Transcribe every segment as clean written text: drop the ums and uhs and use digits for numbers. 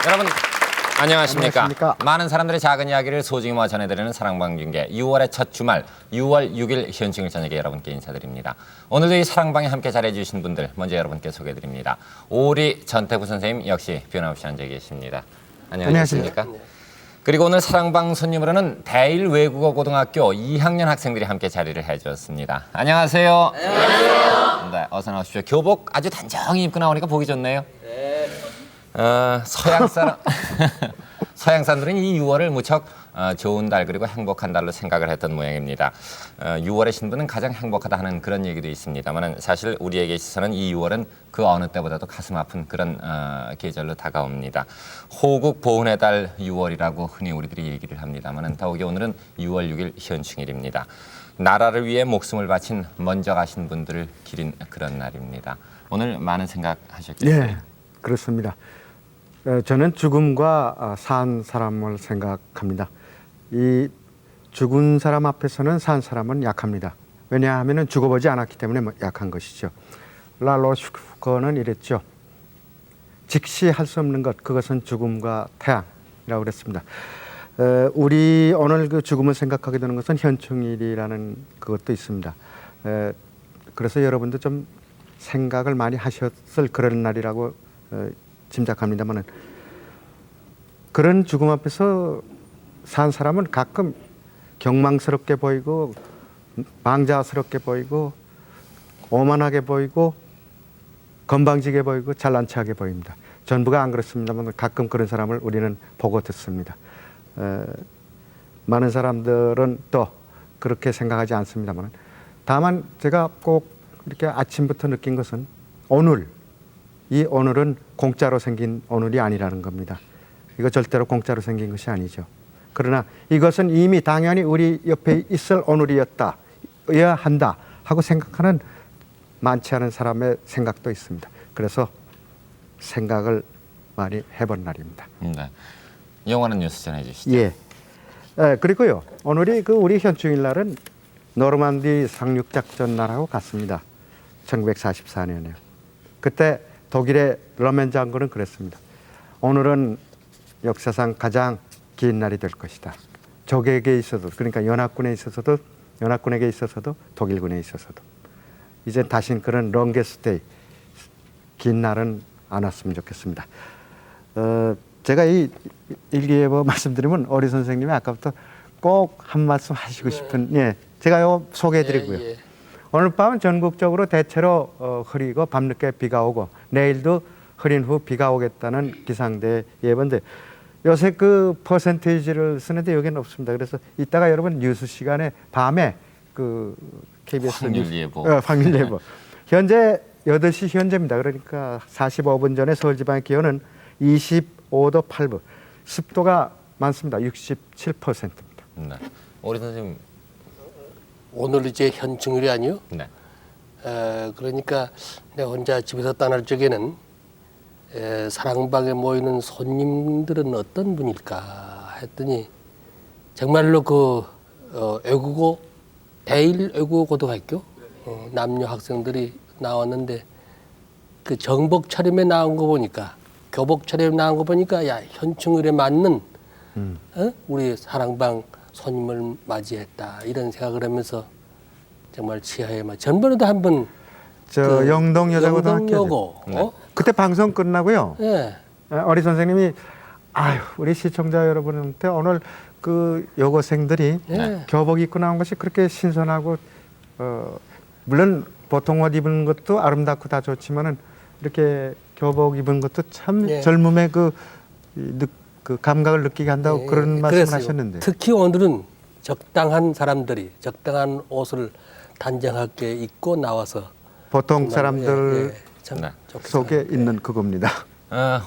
여러분 안녕하십니까? 안녕하십니까? 많은 사람들의 작은 이야기를 소중히 모아 전해드리는 사랑방중계 6월의 첫 주말 6월 6일 현충일 저녁에 여러분께 인사드립니다. 오늘도 이 사랑방에 함께 잘해주신 분들 먼저 여러분께 소개해드립니다. 오리 전태구 선생님 역시 변함없이 앉아 계십니다. 안녕하십니까? 그리고 오늘 사랑방 손님으로는 대일 외국어 고등학교 2학년 학생들이 함께 자리를 해주었습니다. 안녕하세요. 안녕하세요. 네, 어서 나오십시오. 교복 아주 단정히 입고 나오니까 보기 좋네요. 네. 서양 사람 서양 사람들은 이 6월을 무척 좋은 달 그리고 행복한 달로 생각을 했던 모양입니다. 6월의 신부는 가장 행복하다 하는 그런 얘기도 있습니다만 사실 우리에게 있어서는 이 6월은 그 어느 때보다도 가슴 아픈 그런 계절로 다가옵니다. 호국 보훈의 달 6월이라고 흔히 우리들이 얘기를 합니다만 더욱이 오늘은 6월 6일 현충일입니다. 나라를 위해 목숨을 바친 먼저 가신 분들을 기린 그런 날입니다. 오늘 많은 생각하셨겠어요? 예, 그렇습니다. 저는 죽음과 산 사람을 생각합니다. 이 죽은 사람 앞에서는 산 사람은 약합니다. 왜냐하면 죽어보지 않았기 때문에 약한 것이죠. 라로슈크는 이랬죠. 직시 할 수 없는 것, 그것은 죽음과 태양이라고 그랬습니다. 우리 오늘 그 죽음을 생각하게 되는 것은 현충일이라는 그것도 있습니다. 그래서 여러분도 좀 생각을 많이 하셨을 그런 날이라고 짐작합니다만은 그런 죽음 앞에서 산 사람은 가끔 경망스럽게 보이고 망자스럽게 보이고 오만하게 보이고 건방지게 보이고 잘난 체하게 보입니다. 전부가 안 그렇습니다만 가끔 그런 사람을 우리는 보고 듣습니다. 많은 사람들은 또 그렇게 생각하지 않습니다만 다만 제가 꼭 이렇게 아침부터 느낀 것은 이 오늘은 공짜로 생긴 오늘이 아니라는 겁니다. 이거 절대로 공짜로 생긴 것이 아니죠. 그러나 이것은 이미 당연히 우리 옆에 있을 오늘이어야 한다 하고 생각하는 많지 않은 사람의 생각도 있습니다. 그래서 생각을 많이 해본 날입니다. 네. 영화는 뉴스 전해주시죠. 예. 그리고요. 오늘이 우리 현충일 날은 노르만디 상륙작전 날하고 같습니다. 1944년에요. 그때 독일의 러멘 장군은 그랬습니다. 오늘은 역사상 가장 긴 날이 될 것이다. 적에게 있어도 그러니까 연합군에게 있어서도 독일군에 있어서도 이제 다신 그런 롱게스테이 긴 날은 안 왔으면 좋겠습니다. 제가 이 일기예보 말씀드리면 어리 선생님이 아까부터 꼭 한 말씀 하시고 싶은 제가 이거 소개해드리고요. 예. 오늘 밤은 전국적으로 대체로 흐리고 밤늦게 비가 오고 내일도 흐린 후 비가 오겠다는 기상대 예보인데 요새 그 퍼센테이지를 쓰는데 여기는 없습니다. 그래서 이따가 여러분 뉴스 시간에 밤에 그 KBS 확률예보. 확률예보. 현재 8시 현재입니다. 그러니까 45분 전에 서울 지방의 기온은 25도 8분. 습도가 많습니다. 67%입니다. 네. 오리 선생님. 오늘 이제 현충일이 아니요? 네. 그러니까 내가 혼자 집에서 떠날 적에는 사랑방에 모이는 손님들은 어떤 분일까 했더니 정말로 외국어 대일 외국어 고등학교 남녀 학생들이 나왔는데 그 정복 차림에 나온 거 보니까 교복 차림에 나온 거 보니까 야 현충일에 맞는 우리 사랑방 손님을 맞이했다 이런 생각을 하면서 정말 치하에 전번에도 한번 영동 여자고등학교 그때 방송 끝나고요. 예. 어리 선생님이 우리 시청자 여러분한테 오늘 그 여고생들이 교복 입고 나온 것이 그렇게 신선하고 물론 보통 옷 입은 것도 아름답고 다 좋지만은 이렇게 교복 입은 것도 참 젊음의 그 감각을 느끼게 한다고 그런 말씀을 하셨는데 특히 오늘은 적당한 사람들이 적당한 옷을 단정하게 입고 나와서 보통 사람들 참 속에 있는 그겁니다.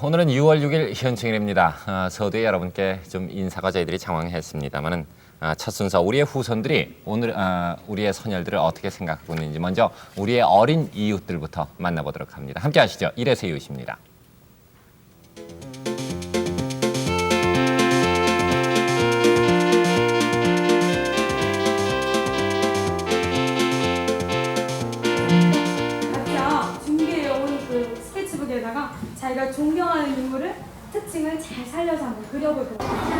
오늘은 6월 6일 현충일입니다. 서두에 여러분께 좀 인사가 저희들이 장황했습니다만은 첫 순서 우리의 후손들이 오늘 우리의 선열들을 어떻게 생각하고 있는지 먼저 우리의 어린 이웃들부터 만나보도록 합니다. 함께 하시죠. 이래서 이웃입니다. 각자 준비해온 그 스케치북에다가 자기가 존경하는 인물을 특징을 느낌을 잘 살려서 한번 그려보도록 할게요.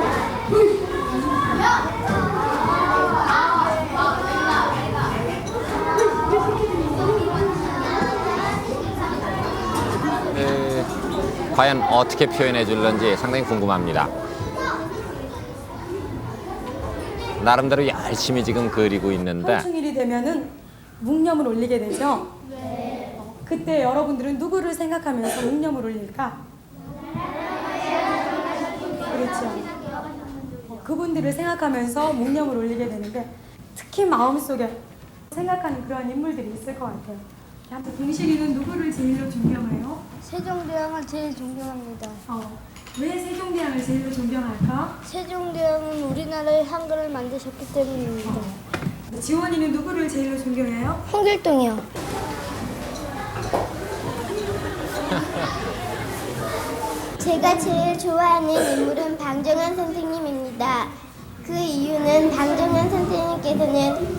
네, 과연 어떻게 표현해 줄런지 상당히 궁금합니다. 나름대로 열심히 지금 그리고 있는데 현충일이 되면은 묵념을 올리게 되죠. 그때 여러분들은 누구를 생각하면서 묵념을 올릴까? 그렇죠. 그분들을 생각하면서 묵념을 올리게 되는데 특히 마음속에 생각하는 그런 인물들이 있을 것 같아요. 한번 공실이는 누구를 제일로 존경해요? 세종대왕을 제일 존경합니다. 왜 세종대왕을 제일로 존경할까? 세종대왕은 우리나라의 한글을 만드셨기 때문입니다. 지원이는 누구를 제일로 존경해요? 홍길동이요. 제가 제일 좋아하는 인물은 방정환 선생님입니다. 그 이유는 방정환 선생님께서는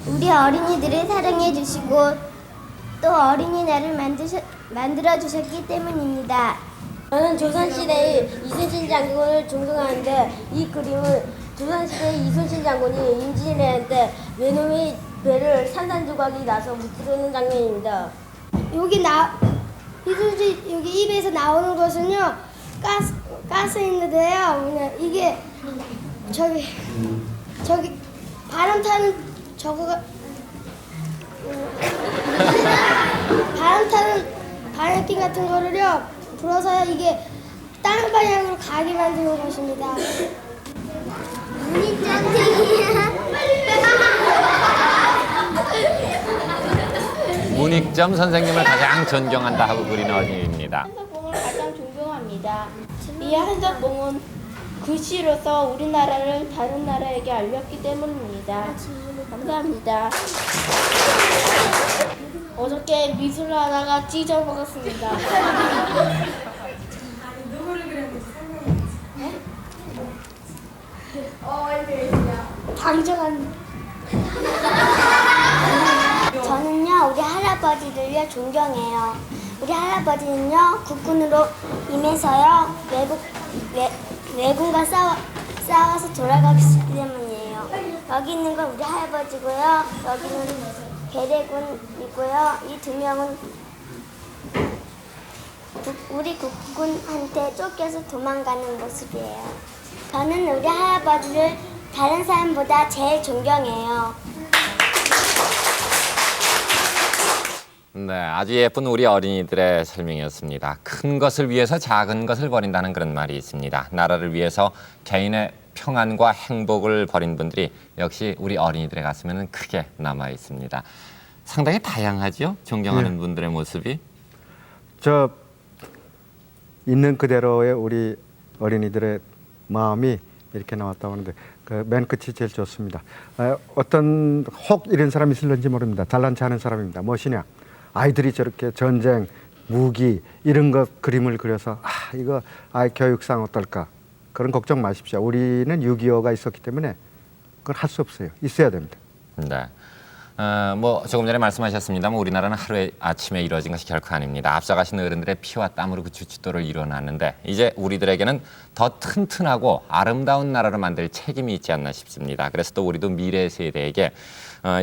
우리 어린이들을 사랑해 주시고 또 어린이날을 만들어 주셨기 때문입니다. 저는 조선시대의 이순신 장군을 존경하는데 이 그림은 조선시대의 이순신 장군이 임진왜란 때 외놈의 배를 산산조각이 나서 무찌르는 장면입니다. 이순신 여기 입에서 나오는 것은요 가스인데요. 이게 저기 바람 타는 저거가 바람 타는 바람기 같은 거를요 불어서요 이게 다른 방향으로 가게 만드는 것입니다. 문익점 선생님을 가장 존경한다 하고 그린 어린이입니다. 한석봉을 가장 존경합니다. 이 한석봉은 글씨로서 우리나라를 다른 나라에게 알렸기 때문입니다. 감사합니다. 어저께 미술 하다가 찢어 먹었습니다. 누구를 그렸는지 방정환. 저는요 우리 할아버지를요 존경해요. 우리 할아버지는요 국군으로 임해서요 외군과 싸워서 돌아가셨기 때문이에요. 여기 있는 건 우리 할아버지고요. 여기는 계대군이고요. 이 두 명은 우리 국군한테 쫓겨서 도망가는 모습이에요. 저는 우리 할아버지를 다른 사람보다 제일 존경해요. 네, 아주 예쁜 우리 어린이들의 설명이었습니다. 큰 것을 위해서 작은 것을 버린다는 그런 말이 있습니다. 나라를 위해서 개인의 평안과 행복을 버린 분들이 역시 우리 어린이들의 가슴에는 크게 남아 있습니다. 상당히 다양하죠? 존경하는 분들의 모습이. 저 있는 그대로의 우리 어린이들의 마음이 이렇게 나왔다고 하는데 그 맨 끝이 제일 좋습니다. 어떤 혹 이런 사람이 있을는지 모릅니다. 잘난 체하는 사람입니다. 무엇이냐? 아이들이 저렇게 전쟁, 무기 이런 것 그림을 그려서 이거 아이 교육상 어떨까? 그런 걱정 마십시오. 우리는 6.25가 있었기 때문에 그걸 할 수 없어요. 있어야 됩니다. 네. 뭐 조금 전에 말씀하셨습니다만 우리나라는 하루에 아침에 이루어진 것이 결코 아닙니다. 앞서가신 어른들의 피와 땀으로 그 주춧돌을 이뤄놨는데 이제 우리들에게는 더 튼튼하고 아름다운 나라로 만들 책임이 있지 않나 싶습니다. 그래서 또 우리도 미래 세대에게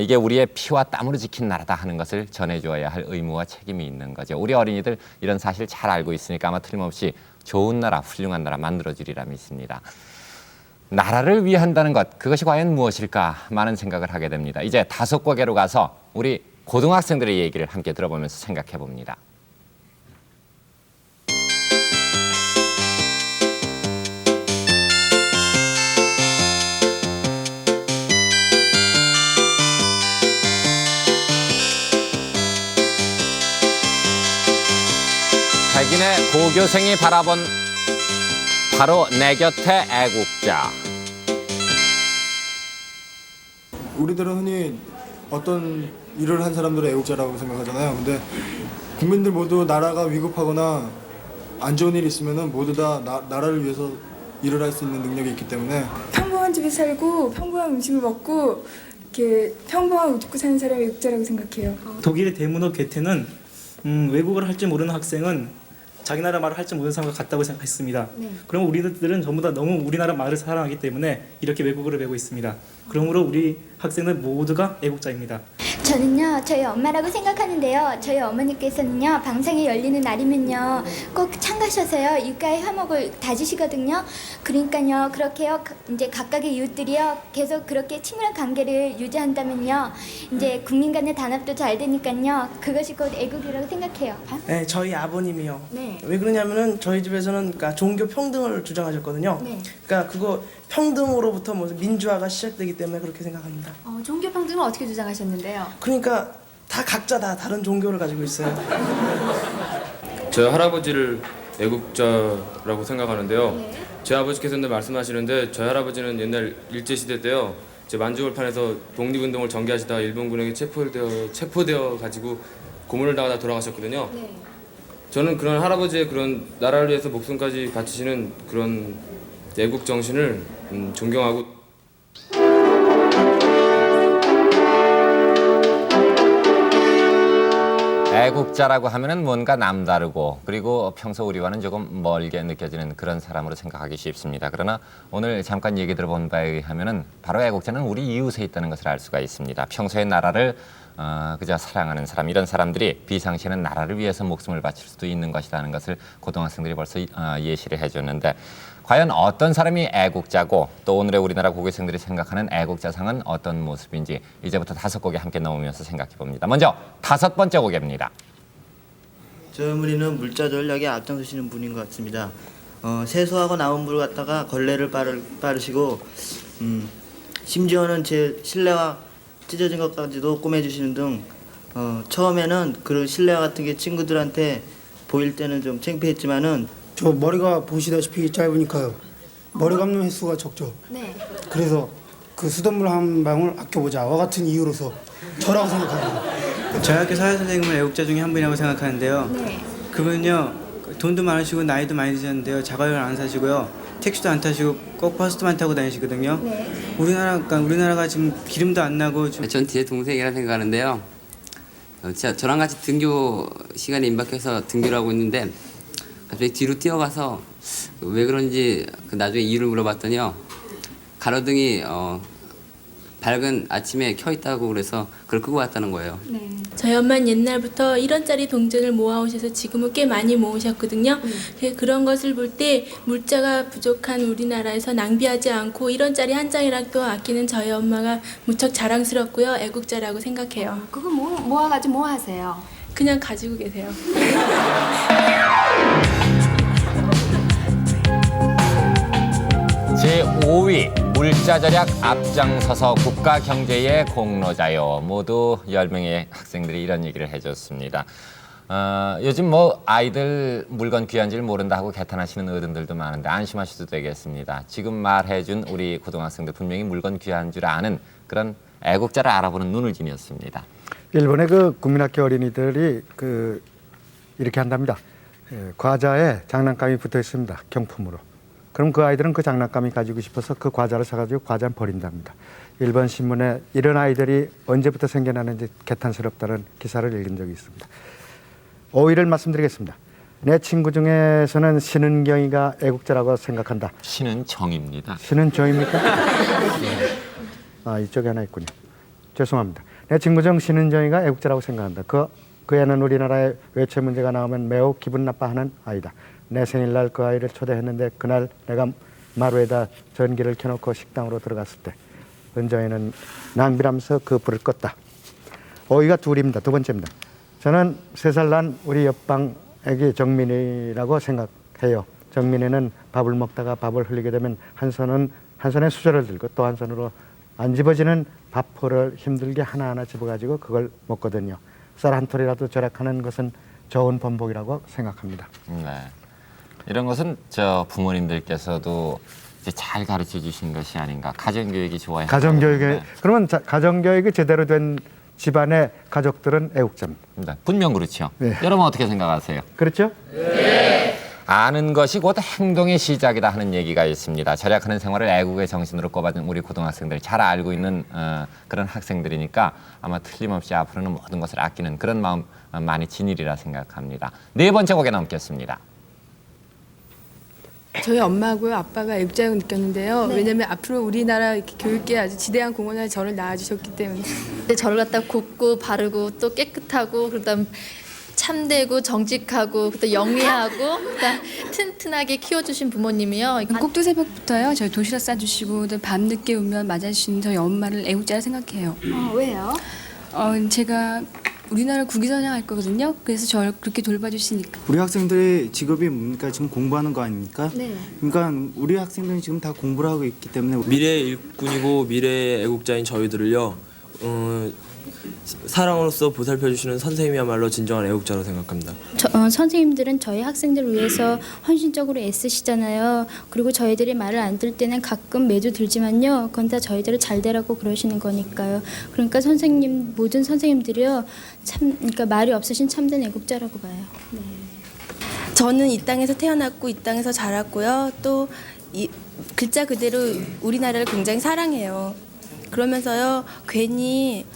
이게 우리의 피와 땀으로 지킨 나라다 하는 것을 전해주어야 할 의무와 책임이 있는 거죠. 우리 어린이들 이런 사실 잘 알고 있으니까 아마 틀림없이 좋은 나라, 훌륭한 나라 만들어주리라 믿습니다. 나라를 위한다는 것, 그것이 과연 무엇일까 많은 생각을 하게 됩니다. 이제 다섯곡에로 가서 우리 고등학생들의 얘기를 함께 들어보면서 생각해 봅니다. 백인의 고교생이 바라본 바로 내 곁의 애국자. 우리들은 흔히 어떤 일을 한 사람들을 애국자라고 생각하잖아요. 근데 국민들 모두 나라가 위급하거나 안 좋은 일이 있으면 모두 다 나라를 위해서 일을 할 수 있는 능력이 있기 때문에 평범한 집에 살고 평범한 음식을 먹고 이렇게 평범한 옷 입고 사는 사람이 애국자라고 생각해요. 독일의 대문호 괴테는 외국어를 할 줄 모르는 학생은 자기 나라 말을 할 줄 모르는 사람과 같다고 생각했습니다. 네. 그럼 우리들은 전부 다 너무 우리나라 말을 사랑하기 때문에 이렇게 외국어를 배우고 있습니다. 그러므로 우리 학생들 모두가 애국자입니다. 저는요 저희 엄마라고 생각하는데요. 저희 어머니께서는요 방송이 열리는 날이면요 꼭 참가하셔서요 육가의 화목을 다지시거든요. 그러니까요 그렇게요 이제 각각의 이웃들이요 계속 그렇게 친밀한 관계를 유지한다면요 이제 국민 간의 단합도 잘 되니까요 그것이 곧 애국이라고 생각해요. 네, 저희 아버님이요. 네. 왜 그러냐면은 저희 집에서는 그러니까 종교 평등을 주장하셨거든요. 네. 그러니까 그거 평등으로부터 무슨 민주화가 시작되기 때문에 그렇게 생각합니다. 종교 평등을 어떻게 주장하셨는데요? 그러니까 다 각자 다 다른 종교를 가지고 있어요. 저희 할아버지를 애국자라고 생각하는데요. 제 아버지께서는 말씀하시는데 저희 할아버지는 옛날 일제시대 때요. 제 만주골판에서 독립운동을 전개하시다가 일본군에게 체포되어 가지고 고문을 당하다 돌아가셨거든요. 저는 그런 할아버지의 그런 나라를 위해서 목숨까지 바치시는 그런 애국 정신을 존경하고 애국자라고 하면은 뭔가 남다르고 그리고 평소 우리와는 조금 멀게 느껴지는 그런 사람으로 생각하기 쉽습니다. 그러나 오늘 잠깐 얘기 들어본 바에 의하면은 바로 애국자는 우리 이웃에 있다는 것을 알 수가 있습니다. 평소에 나라를 그저 사랑하는 사람, 이런 사람들이 비상시에는 나라를 위해서 목숨을 바칠 수도 있는 것이라는 것을 고등학생들이 벌써 예시를 해줬는데 과연 어떤 사람이 애국자고 또 오늘의 우리나라 고교생들이 생각하는 애국자상은 어떤 모습인지 이제부터 5곡에 함께 넣으면서 생각해 봅니다. 먼저 5번째 곡입니다. 저 어머니는 물자 전략에 앞장서시는 분인 것 같습니다. 세수하고 나온 물을 갖다가 걸레를 빠르시고 심지어는 제 실내화 찢어진 것까지도 꼬매주시는 등 처음에는 그런 실내화 같은 게 친구들한테 보일 때는 좀 창피했지만은 저 머리가 보시다시피 짧으니까요. 머리 감는 횟수가 적죠. 네. 그래서 그 수돗물 한 방울 아껴보자와 같은 이유로서 저라고 생각합니다. 저희 학교 사회선생님은 애국자 중에 한 분이라고 생각하는데요. 네. 그분은요 돈도 많으시고 나이도 많이 드셨는데요. 자가용을 안 사시고요. 택시도 안 타시고 꼭 버스만 타고 다니시거든요. 네. 우리나라가 지금 기름도 안 나고 전 제 동생이라 생각하는데요. 저랑 같이 등교 시간에 임박해서 등교를 하고 있는데 갑자기 뒤로 뛰어가서 왜 그런지 나중에 이유를 물어봤더니요. 가로등이 밝은 아침에 켜 있다고 그래서 그걸 끄고 왔다는 거예요. 네. 저희 엄마는 옛날부터 1원짜리 동전을 모아오셔서 지금은 꽤 많이 모으셨거든요. 그런 것을 볼 때 물자가 부족한 우리나라에서 낭비하지 않고 1원짜리 한 장이라도 아끼는 저희 엄마가 무척 자랑스럽고요. 애국자라고 생각해요. 그거 모아가지고 뭐 하세요? 그냥 가지고 계세요. 제5위 물자 절약 앞장서서 국가 경제의 공로자요. 모두 10명의 학생들이 이런 얘기를 해줬습니다. 요즘 뭐 아이들 물건 귀한 줄 모른다 하고 개탄하시는 어른들도 많은데 안심하셔도 되겠습니다. 지금 말해준 우리 고등학생들 분명히 물건 귀한 줄 아는 그런 애국자를 알아보는 눈을 지녔습니다. 일본의 그 국민학교 어린이들이 이렇게 한답니다. 과자에 장난감이 붙어 있습니다. 경품으로. 그럼 그 아이들은 그 장난감이 가지고 싶어서 그 과자를 사가지고 과자는 버린답니다. 일본 신문에 이런 아이들이 언제부터 생겨나는지 개탄스럽다는 기사를 읽은 적이 있습니다. 5위를 말씀드리겠습니다. 내 친구 중에서는 신은경이가 애국자라고 생각한다. 신은정입니다. 신은정입니까? 이쪽에 하나 있군요. 죄송합니다. 내 친구 중 신은정이가 애국자라고 생각한다. 그 애는 우리나라에 외채 문제가 나오면 매우 기분 나빠하는 아이다. 내 생일날 그 아이를 초대했는데 그날 내가 마루에다 전기를 켜놓고 식당으로 들어갔을 때 은정이는 낭비라면서 그 불을 껐다. 5위가 둘입니다. 2번째입니다. 저는 3살 난 우리 옆방 애기 정민이라고 생각해요. 정민이는 밥을 먹다가 밥을 흘리게 되면 한 손에 수저를 들고 또 한 손으로 안 집어지는 밥포를 힘들게 하나하나 집어가지고 그걸 먹거든요. 쌀 한 톨이라도 절약하는 것은 좋은 번복이라고 생각합니다. 네. 이런 것은 부모님들께서도 이제 잘 가르쳐 주신 것이 아닌가. 가정교육이 좋아야 가정교육에 그러면 가정교육이 제대로 된 집안의 가족들은 애국자입니다. 네, 분명 그렇죠. 네. 여러분 어떻게 생각하세요? 그렇죠? 네. 아는 것이 곧 행동의 시작이다 하는 얘기가 있습니다. 절약하는 생활을 애국의 정신으로 꼽아준 우리 고등학생들 잘 알고 있는 그런 학생들이니까 아마 틀림없이 앞으로는 모든 것을 아끼는 그런 마음 많이 지니리라 생각합니다. 4번째 곡에 넘겠습니다. 저희 엄마하고요 아빠가 애국자라고 느꼈는데요. 왜냐면 앞으로 우리나라 이렇게 교육계에 아주 지대한 공헌을 저를 낳아주셨기 때문에. 근데 저를 갖다 곱고 바르고 또 깨끗하고 그다음 참되고 정직하고 또 영리하고 그다음 튼튼하게 키워주신 부모님이요. 꼭두 새벽부터요 저희 도시락 싸주시고 밤 늦게 오면 맞아주시는 저희 엄마를 애국자라 생각해요. 왜요? 제가 우리나라 국위선양 할 거거든요. 그래서 저를 그렇게 돌봐주시니까. 우리 학생들의 직업이 뭡니까? 지금 공부하는 거 아닙니까? 네. 그러니까 우리 학생들은 지금 다 공부를 하고 있기 때문에 미래의 일꾼이고 미래의 애국자인 저희들을요 사랑으로서 보살펴주시는 선생님이야말로 진정한 애국자라고 생각합니다. 선생님들은 저희 학생들을 위해서 헌신적으로 애쓰시잖아요. 그리고 저희들이 말을 안 들 때는 가끔 매도 들지만요. 그건 다 저희들을 잘 되라고 그러시는 거니까요. 그러니까 모든 선생님들이요. 그러니까 말이 없으신 참된 애국자라고 봐요. 네. 저는 이 땅에서 태어났고 이 땅에서 자랐고요. 또 이 글자 그대로 우리나라를 굉장히 사랑해요. 그러면서요 괜히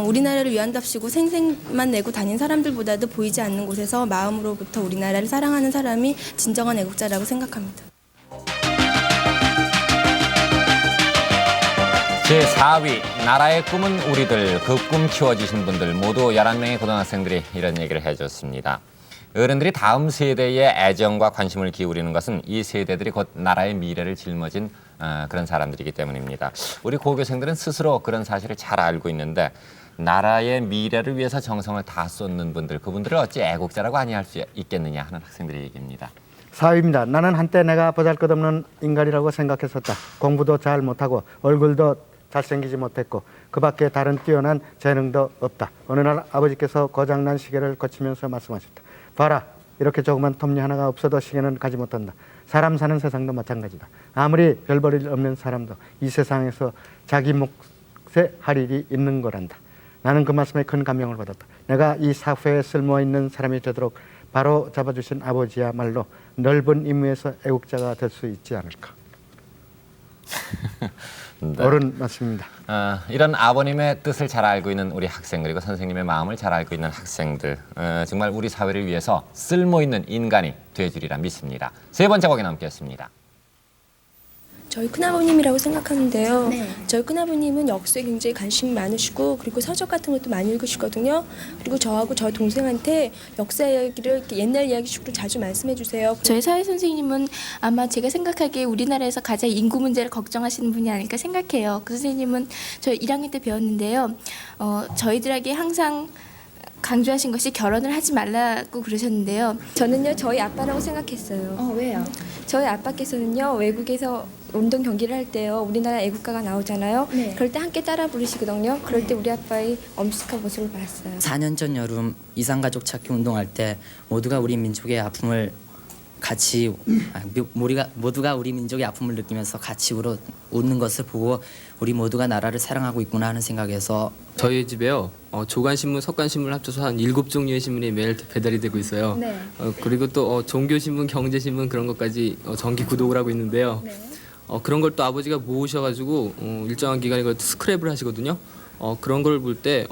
우리나라를 위한답시고 생색만 내고 다닌 사람들보다도 보이지 않는 곳에서 마음으로부터 우리나라를 사랑하는 사람이 진정한 애국자라고 생각합니다. 제4위 나라의 꿈은 우리들 그 꿈 키워주신 분들 모두 11명의 고등학생들이 이런 얘기를 해줬습니다. 어른들이 다음 세대에 애정과 관심을 기울이는 것은 이 세대들이 곧 나라의 미래를 짊어진 그런 사람들이기 때문입니다. 우리 고교생들은 스스로 그런 사실을 잘 알고 있는데 나라의 미래를 위해서 정성을 다 쏟는 분들 그분들을 어찌 애국자라고 아니할 수 있겠느냐 하는 학생들의 얘기입니다. 4위입니다. 나는 한때 내가 보잘것없는 인간이라고 생각했었다. 공부도 잘 못하고 얼굴도 잘생기지 못했고 그 밖에 다른 뛰어난 재능도 없다. 어느 날 아버지께서 고장난 시계를 고치면서 말씀하셨다. 봐라, 이렇게 조그만 톱니 하나가 없어도 시계는 가지 못한다. 사람 사는 세상도 마찬가지다. 아무리 별 볼 일 없는 사람도 이 세상에서 자기 몫에 할 일이 있는 거란다. 나는 그 말씀에 큰 감명을 받았다. 내가 이 사회에 쓸모있는 사람이 되도록 바로 잡아주신 아버지야말로 넓은 임무에서 애국자가 될 수 있지 않을까. 네. 옳은 말씀입니다. 이런 아버님의 뜻을 잘 알고 있는 우리 학생 그리고 선생님의 마음을 잘 알고 있는 학생들 정말 우리 사회를 위해서 쓸모있는 인간이 되주리라 믿습니다. 세 번째 곡이 남겠습니다. 저희 큰아버님이라고 생각하는데요. 저희 큰아버님은 역사에 굉장히 관심이 많으시고 그리고 서적 같은 것도 많이 읽으시거든요. 그리고 저하고 저희 동생한테 역사 이야기를 이렇게 옛날 이야기식으로 자주 말씀해 주세요. 저희 사회 선생님은 아마 제가 생각하기에 우리나라에서 가장 인구 문제를 걱정하시는 분이 아닐까 생각해요. 그 선생님은 저 1학년 때 배웠는데요. 저희들에게 항상 강조하신 것이 결혼을 하지 말라고 그러셨는데요. 저는요 저희 아빠라고 생각했어요. 왜요? 저희 아빠께서는요 외국에서 운동 경기를 할 때요 우리나라 애국가가 나오잖아요. 그럴 때 함께 따라 부르시거든요. 그럴 때 우리 아빠의 엄숙한 모습을 봤어요. 4년 전 여름 이산가족 찾기 운동할 때 모두가 우리 민족의 아픔을 같이 모두가 우리 민족의 아픔을 느끼면서 같이 웃는 것을 보고 우리 모두가 나라를 사랑하고 있구나 하는 생각에서 저희 집에요 조간신문, 석간신문 합쳐서 한 7종류의 신문이 매일 배달이 되고 있어요. 그리고 또 종교신문, 경제신문 그런 것까지 정기 구독을 하고 있는데요. 그런 걸 또 아버지가 모으셔가지고 일정한 기간 이걸 스크랩을 하시거든요. 그런 걸 볼 때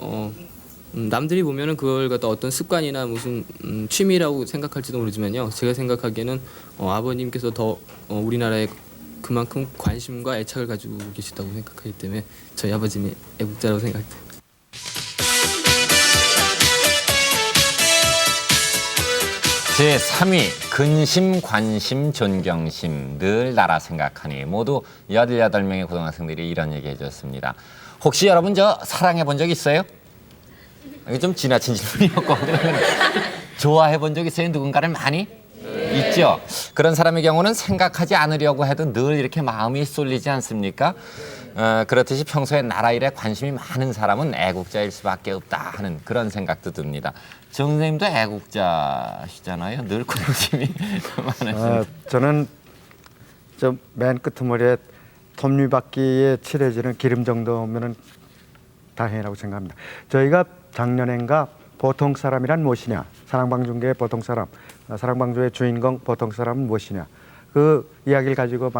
남들이 보면은 그걸 갖다 어떤 습관이나 무슨 취미라고 생각할지도 모르지만요. 제가 생각하기에는 아버님께서 더 우리나라에 그만큼 관심과 애착을 가지고 계시다고 생각하기 때문에 저희 아버님이 애국자라고 생각돼요. 제3위 근심, 관심, 존경심 늘 나라 생각하니 모두 18명의 고등학생들이 이런 얘기 해줬습니다. 혹시 여러분 저 사랑해 본 적 있어요? 이게 좀 지나친 질문이었고 좋아해 본 적 있어요? 누군가를 많이? 있죠. 그런 사람의 경우는 생각하지 않으려고 해도 늘 이렇게 마음이 쏠리지 않습니까? 그렇듯이 평소에 나라 일에 관심이 많은 사람은 애국자일 수밖에 없다 하는 그런 생각도 듭니다. 정 선생님도 애국자시잖아요. 늘 관심이 많으시죠. 저는 저 맨 끄트머리에 톱니바퀴에 칠해지는 기름 정도면은 다행이라고 생각합니다. 저희가 작년엔가 보통 사람이란 무엇이냐, 사랑방중계의 보통 사람, 사랑방주의 주인공 보통 사람은 무엇이냐, 그 이야기를 가지고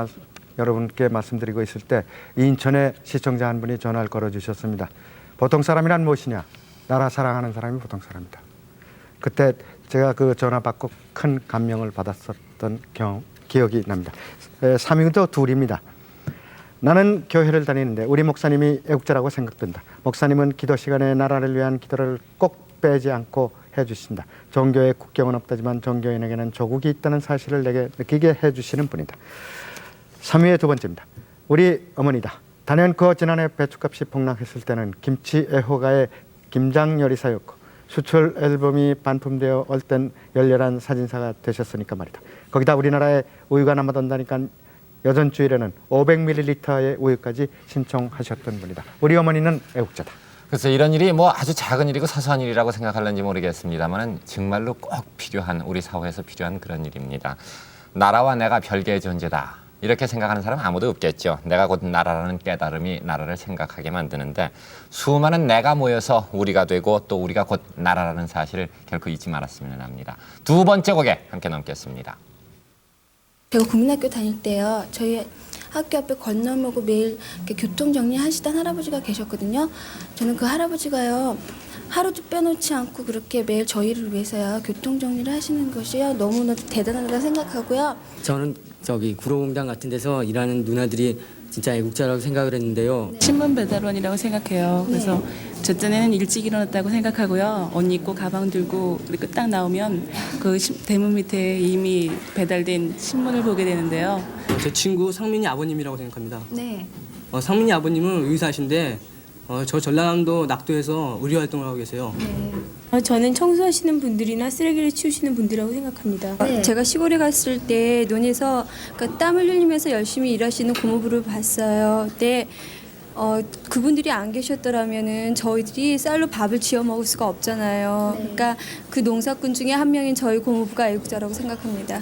여러분께 말씀드리고 있을 때 인천의 시청자 한 분이 전화를 걸어주셨습니다. 보통 사람이란 무엇이냐, 나라 사랑하는 사람이 보통 사람이다. 그때 제가 그 전화 받고 큰 감명을 받았었던 기억이 납니다. 사명도 둘입니다. 나는 교회를 다니는데 우리 목사님이 애국자라고 생각된다. 목사님은 기도 시간에 나라를 위한 기도를 꼭 빼지 않고 해주신다. 종교의 국경은 없다지만 종교인에게는 조국이 있다는 사실을 내게 느끼게 해주시는 분이다. 3위의 두 번째입니다. 우리 어머니다. 단연코 지난해 배추값이 폭락했을 때는 김치 애호가의 김장 요리사였고 수출 앨범이 반품되어 올 땐 열렬한 사진사가 되셨으니까 말이다. 거기다 우리나라에 우유가 남아돈다니까 여전 주일에는 500ml의 우유까지 신청하셨던 분이다. 우리 어머니는 애국자다. 그래서 이런 일이 뭐 아주 작은 일이고 사소한 일이라고 생각할는지 모르겠습니다만 정말로 꼭 필요한, 우리 사회에서 필요한 그런 일입니다. 나라와 내가 별개의 존재다. 이렇게 생각하는 사람 아무도 없겠죠. 내가 곧 나라라는 깨달음이 나라를 생각하게 만드는데 수많은 내가 모여서 우리가 되고 또 우리가 곧 나라라는 사실을 결코 잊지 말았으면 합니다. 두 번째 곡에 함께 넘겠습니다. 제가 국민학교 다닐 때요. 저희 학교 앞에 건너면고 매일 이렇게 교통 정리하시던 할아버지가 계셨거든요. 저는 그 할아버지가요. 하루도 빼놓지 않고 그렇게 매일 저희를 위해서요. 교통 정리를 하시는 것이요. 너무나 대단하다고 생각하고요. 저는 저기 구로공장 같은 데서 일하는 누나들이 진짜 애국자라고 생각을 했는데요. 신문 배달원이라고 생각해요. 그래서 저 때는 일찍 일어났다고 생각하고요. 옷 입고 가방 들고 그리고 딱 나오면 그 대문 밑에 이미 배달된 신문을 보게 되는데요. 제 친구 상민이 아버님이라고 생각합니다. 네. 상민이 아버님은 의사신데 저 전라남도 낙도에서 의료 활동을 하고 계세요. 저는 청소하시는 분들이나 쓰레기를 치우시는 분들이라고 생각합니다. 제가 시골에 갔을 때 논에서 그러니까 땀을 흘리면서 열심히 일하시는 고모부를 봤어요. 근데 그분들이 안 계셨더라면은 저희들이 쌀로 밥을 지어 먹을 수가 없잖아요. 그러니까 그 농사꾼 중에 한 명인 저희 고모부가 애국자라고 생각합니다.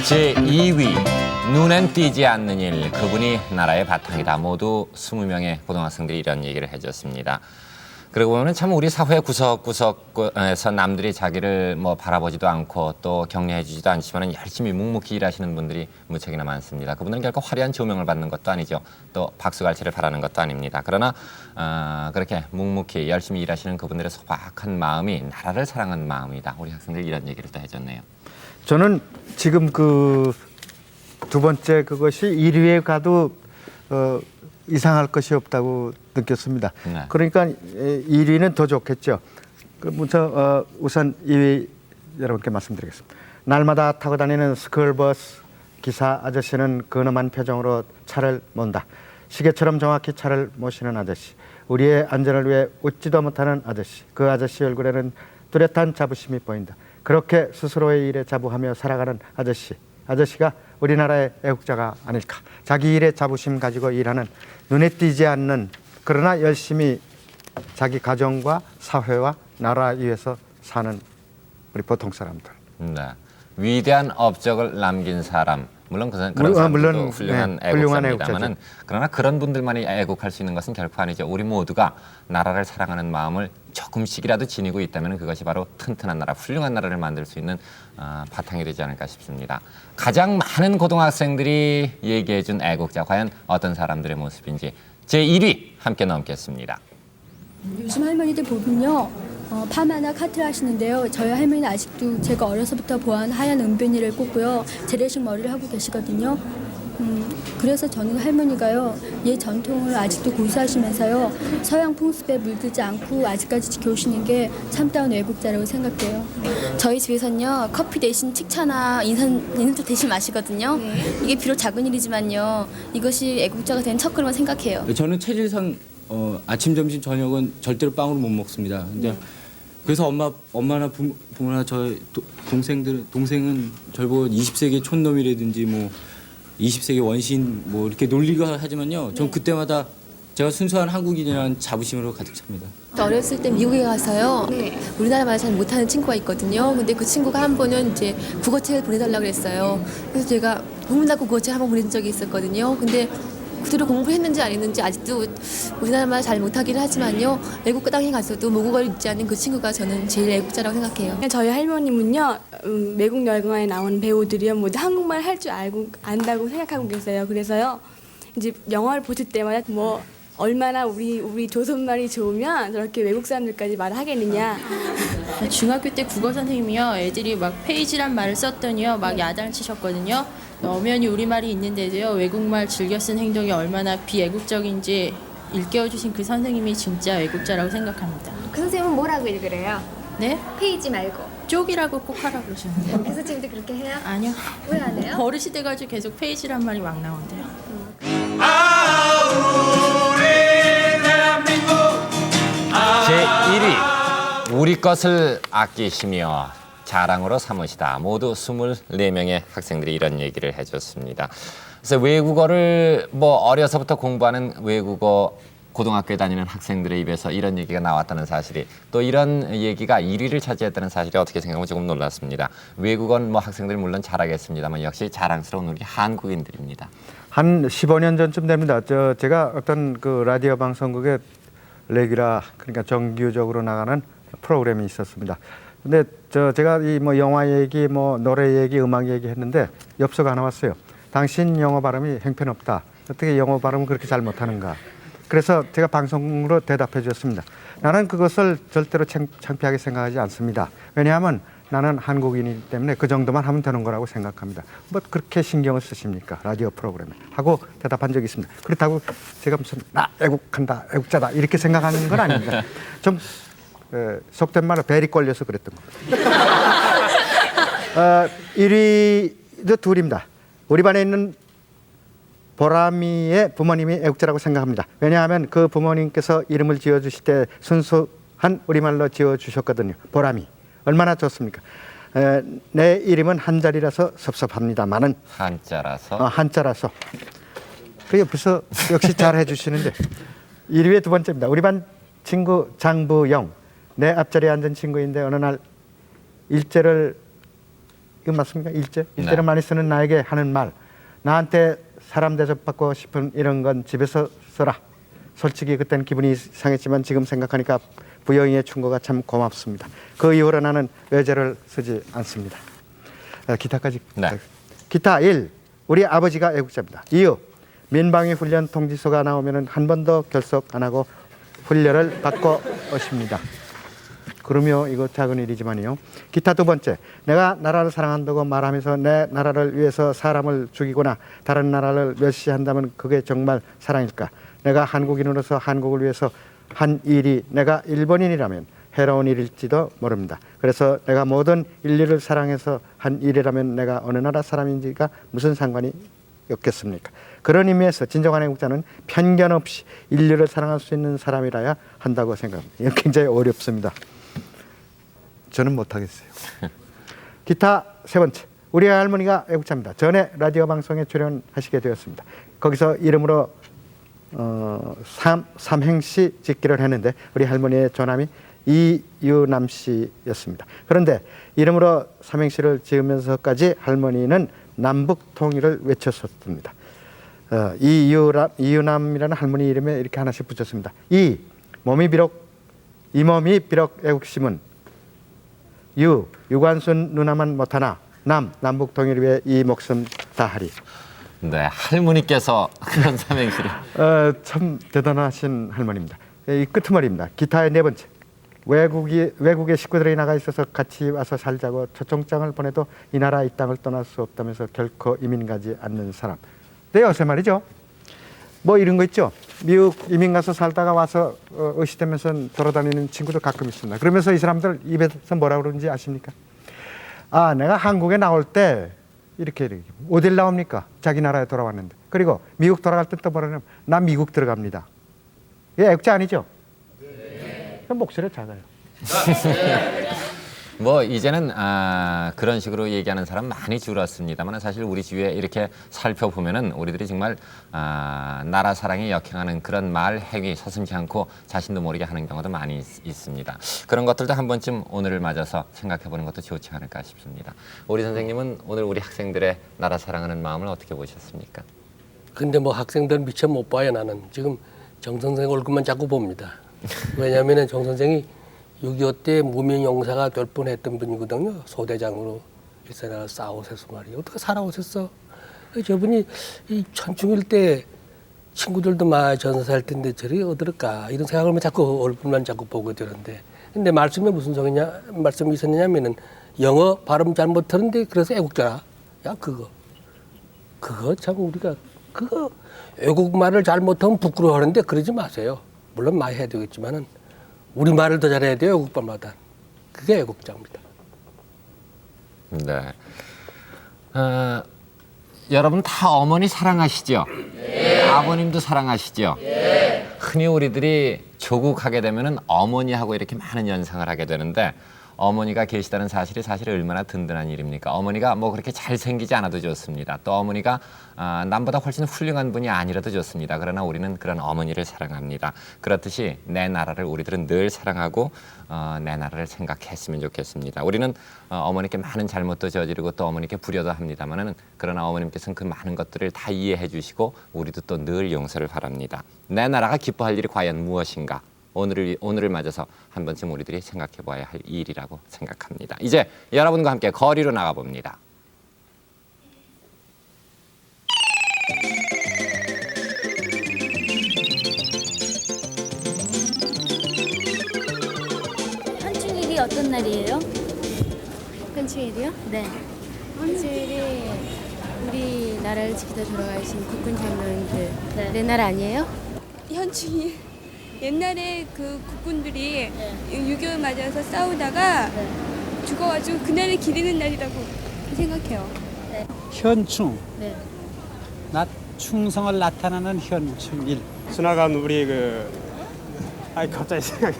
제2위 눈엔 띄지 않는 일, 그분이 나라의 바탕이다. 모두 20명의 고등학생들이 이런 얘기를 해줬습니다. 그러고 보면 참 우리 사회 구석구석에서 남들이 자기를 뭐 바라보지도 않고 또 격려해주지도 않지만 열심히 묵묵히 일하시는 분들이 무척이나 많습니다. 그분들은 결코 화려한 조명을 받는 것도 아니죠. 또 박수갈채를 바라는 것도 아닙니다. 그러나 그렇게 묵묵히 열심히 일하시는 그분들의 소박한 마음이 나라를 사랑하는 마음이다. 우리 학생들이 이런 얘기를 또 해줬네요. 저는 지금 그 두 번째 그것이 1위에 가도 이상할 것이 없다고 느꼈습니다. 네. 그러니까 1위는 더 좋겠죠. 먼저 우선 2위 여러분께 말씀드리겠습니다. 날마다 타고 다니는 스쿨버스 기사 아저씨는 근엄한 표정으로 차를 몬다. 시계처럼 정확히 차를 모시는 아저씨. 우리의 안전을 위해 웃지도 못하는 아저씨. 그 아저씨 얼굴에는 뚜렷한 자부심이 보인다. 그렇게 스스로의 일에 자부하며 살아가는 아저씨. 아저씨가 우리나라의 애국자가 아닐까. 자기 일에 자부심 가지고 일하는, 눈에 띄지 않는, 그러나 열심히 자기 가정과 사회와 나라 위해서 사는 우리 보통 사람들. 네. 위대한 업적을 남긴 사람. 물론 그런 사람들도 물론, 훌륭한 네, 훌륭한 애국자입니다만은 그러나 그런 분들만이 애국할 수 있는 것은 결코 아니죠. 우리 모두가 나라를 사랑하는 마음을 조금씩이라도 지니고 있다면 그것이 바로 튼튼한 나라, 훌륭한 나라를 만들 수 있는 바탕이 되지 않을까 싶습니다. 가장 많은 고등학생들이 얘기해준 애국자, 과연 어떤 사람들의 모습인지 제1위 함께 넘겠습니다. 요즘 할머니들 보면요. 파마나 카트를 하시는데요. 저희 할머니는 아직도 제가 어려서부터 보아한 하얀 은변이를 꽂고요. 재래식 머리를 하고 계시거든요. 그래서 저는 할머니가요. 옛 전통을 아직도 고수하시면서요. 서양 풍습에 물들지 않고 아직까지 지켜오시는 게 참다운 애국자라고 생각해요. 저희 집에서는요. 커피 대신 칡차나 인参주 대신 마시거든요. 이게 비록 작은 일이지만요. 이것이 애국자가 된 첫걸음을 생각해요. 저는 체질상 아침, 점심, 저녁은 절대로 빵으로 못 먹습니다. 근데 그래서 엄마나 부모나 저희 동생은 저를 보고 20세기 촌놈이라든지 뭐 20세기 원신 뭐 이렇게 놀리가 하지만요. 전 그때마다 제가 순수한 한국인이라는 자부심으로 가득 찹니다. 어렸을 때 미국에 가서요. 우리나라 말 잘 못하는 친구가 있거든요. 근데 그 친구가 한 번은 이제 국어책을 보내달라고 그랬어요. 그래서 제가 국문학교 국어책 한번 보낸 적이 있었거든요. 근데 그대로 공부했는지 안 했는지 아직도 우리나라 말 잘 못하긴 하지만요. 외국 땅에 가서도 모국어를 잊지 않는 그 친구가 저는 제일 애국자라고 생각해요. 저희 할머님은요, 외국 영화에 나오는 배우들이요, 모두 한국말 할 줄 알고 안다고 생각하고 계세요. 그래서요, 이제 영화를 보실 때마다 뭐 얼마나 우리 조선말이 좋으면 저렇게 외국 사람들까지 말을 하겠느냐. 중학교 때 국어 선생님이요, 애들이 막 페이지란 말을 썼더니요, 막 야단을 치셨거든요. 엄연히 우리말이 있는데도요, 외국말 즐겨 쓴 행동이 얼마나 비애국적인지 일깨워주신 그 선생님이 진짜 애국자라고 생각합니다. 그 선생님은 뭐라고 읽으래요? 네? 페이지 말고. 쪽이라고 꼭 하라고 그러셨는데. 그 선생님도 그렇게 해요? 아니요. 왜 안 해요? 버릇이 돼가지고 계속 페이지란 말이 막 나온대요. 제1위 우리 것을 아끼시며 자랑으로 삼으시다. 모두 24명의 학생들이 이런 얘기를 해줬습니다. 그래서 외국어를 뭐 어려서부터 공부하는 외국어 고등학교에 다니는 학생들의 입에서 이런 얘기가 나왔다는 사실이, 또 이런 얘기가 1위를 차지했다는 사실이 어떻게 생각하면 조금 놀랐습니다. 외국어는 뭐 학생들 물론 잘하겠습니다만 역시 자랑스러운 우리 한국인들입니다. 한 15년 전쯤 됩니다. 제가 어떤 그 라디오 방송국에 레귤라, 그러니까 정규적으로 나가는 프로그램이 있었습니다. 근데 제가 이 뭐 영화 얘기, 뭐 노래 얘기, 음악 얘기 했는데 엽서가 나왔어요. 당신 영어 발음이 형편없다. 어떻게 영어 발음을 그렇게 잘 못하는가? 그래서 제가 방송으로 대답해 주었습니다. 나는 그것을 절대로 창피하게 생각하지 않습니다. 왜냐하면 나는 한국인이기 때문에 그 정도만 하면 되는 거라고 생각합니다. 뭐 그렇게 신경을 쓰십니까? 라디오 프로그램에. 하고 대답한 적이 있습니다. 그렇다고 제가 무슨 나 애국한다, 애국자다 이렇게 생각하는 건 아닙니다. 좀 속된 말로 벨이 걸려서 그랬던 겁니다. 1위도 둘입니다. 우리 반에 있는 보람이의 부모님이 애국자라고 생각합니다. 왜냐하면 그 부모님께서 이름을 지어주실 때 순수한 우리말로 지어주셨거든요. 보람이. 얼마나 좋습니까? 내 이름은 한자리라서 섭섭합니다만은 한자라서? 한자라서. 그 옆에서 역시 잘 해주시는데 1위의 두 번째입니다. 우리 반 친구 장부영. 내 앞자리에 앉은 친구인데 어느 날 일제를, 이거 맞습니까? 일제를 많이 쓰는 나에게 하는 말. 나한테 사람 대접받고 싶은 이런 건 집에서 써라. 솔직히 그때는 기분이 상했지만 지금 생각하니까 부영이의 충고가 참 고맙습니다. 그 이후로 나는 외제를 쓰지 않습니다. 기타까지. 네. 기타 1. 우리 아버지가 애국자입니다. 이유. 민방위 훈련 통지서가 나오면 한 번도 결석 안 하고 훈련을 받고 오십니다. 그러며 이거 작은 일이지만요. 기타 두 번째. 내가 나라를 사랑한다고 말하면서 내 나라를 위해서 사람을 죽이거나 다른 나라를 멸시한다면 그게 정말 사랑일까? 내가 한국인으로서 한국을 위해서 한 일이 내가 일본인이라면 해로운 일일지도 모릅니다. 그래서 내가 모든 인류를 사랑해서 한 일이라면 내가 어느 나라 사람인지가 무슨 상관이 없겠습니까? 그런 의미에서 진정한 애국자는 편견 없이 인류를 사랑할 수 있는 사람이라야 한다고 생각합니다. 이건 굉장히 어렵습니다. 저는 못하겠어요. 기타 세 번째. 우리 할머니가 애국자입니다. 전에 라디오 방송에 출연하시게 되었습니다. 거기서 이름으로 삼행시 짓기를 했는데 우리 할머니의 조남이 이유남 씨였습니다. 그런데 이름으로 삼행시를 지으면서까지 할머니는 남북 통일을 외쳤었습니다. 이유남이라는 할머니 이름에 이렇게 하나씩 붙였습니다. 이 몸이 비록 애국심은 유관순 누나만 못하나 남북 통일을 위해 이 목숨 다하리. 네, 할머니께서 그런 삼행시를. 참 대단하신 할머니입니다. 이 끄트머리입니다. 기타의 네 번째. 외국의 식구들이 나가 있어서 같이 와서 살자고 초청장을 보내도 이 나라 이 땅을 떠날 수 없다면서 결코 이민 가지 않는 사람. 네, 요새 말이죠. 뭐 이런 거 있죠. 미국 이민 가서 살다가 와서 의시되면서 돌아다니는 친구들 가끔 있습니다. 그러면서 이 사람들 입에서 뭐라 그러는지 아십니까? 아, 내가 한국에 나올 때 이렇게 어딜 나옵니까? 자기 나라에 돌아왔는데. 그리고 미국 돌아갈 때 또 뭐라냐면 나 미국 들어갑니다. 이게 애국자 아니죠? 네. 목소리가 작아요. 뭐 이제는 그런 식으로 얘기하는 사람 많이 줄었습니다만 사실 우리 주위에 이렇게 살펴보면은 우리들이 정말 나라 사랑에 역행하는 그런 말, 행위 서슴지 않고 자신도 모르게 하는 경우도 많이 있습니다. 그런 것들도 한 번쯤 오늘을 맞아서 생각해보는 것도 좋지 않을까 싶습니다. 우리 선생님은 오늘 우리 학생들의 나라 사랑하는 마음을 어떻게 보셨습니까? 근데 뭐 학생들 미처 못 봐요. 나는 지금 정 선생 얼굴만 자꾸 봅니다. 왜냐하면 정 선생이 6.25 때 무명용사가 될 뻔했던 분이거든요. 소대장으로 일선에 싸우셨어 말이에요. 어떻게 살아오셨어? 저분이 이 천충일 때 친구들도 많이 전사 살 텐데 저리 어떨까 이런 생각을 자꾸 얼굴만 자꾸 보게 되는데 근데 말씀에 무슨 말씀이 있었냐면은 영어 발음 잘못하는데 그래서 애국자라 야 그거 참 우리가 그거 외국말을 잘못하면 부끄러워하는데 그러지 마세요. 물론 많이 해야 되겠지만은 우리말을 더 잘해야 돼요. 외국말마다 그게 애국자입니다. 네. 여러분 다 어머니 사랑하시죠? 아버님도 사랑하시죠? 흔히 우리들이 조국하게 되면은 어머니하고 이렇게 많은 연상을 하게 되는데 어머니가 계시다는 사실이 사실 얼마나 든든한 일입니까? 어머니가 뭐 그렇게 잘생기지 않아도 좋습니다. 또 어머니가 남보다 훨씬 훌륭한 분이 아니라도 좋습니다. 그러나 우리는 그런 어머니를 사랑합니다. 그렇듯이 내 나라를 우리들은 늘 사랑하고 내 나라를 생각했으면 좋겠습니다. 우리는 어머니께 많은 잘못도 저지르고 또 어머니께 불효도 합니다만은 그러나 어머님께서는 그 많은 것들을 다 이해해 주시고 우리도 또 늘 용서를 바랍니다. 내 나라가 기뻐할 일이 과연 무엇인가? 오늘을 맞아서 한 번쯤 우리들이 생각해 봐야 할 일이라고 생각합니다. 이제 여러분과 함께 거리로 나가 봅니다. 현충일이 어떤 날이에요? 현충일이요? 네. 현충일이 우리나라를 지키다 돌아가신 국군 장병들 네. 내 나라 아니에요? 현충일 옛날에 그 국군들이 6.25 맞아서 싸우다가 죽어가지고 그날을 기리는 날이라고 생각해요. 현충. 네. 충성을 나타내는 현충일. 지나간 우리 갑자기 생각이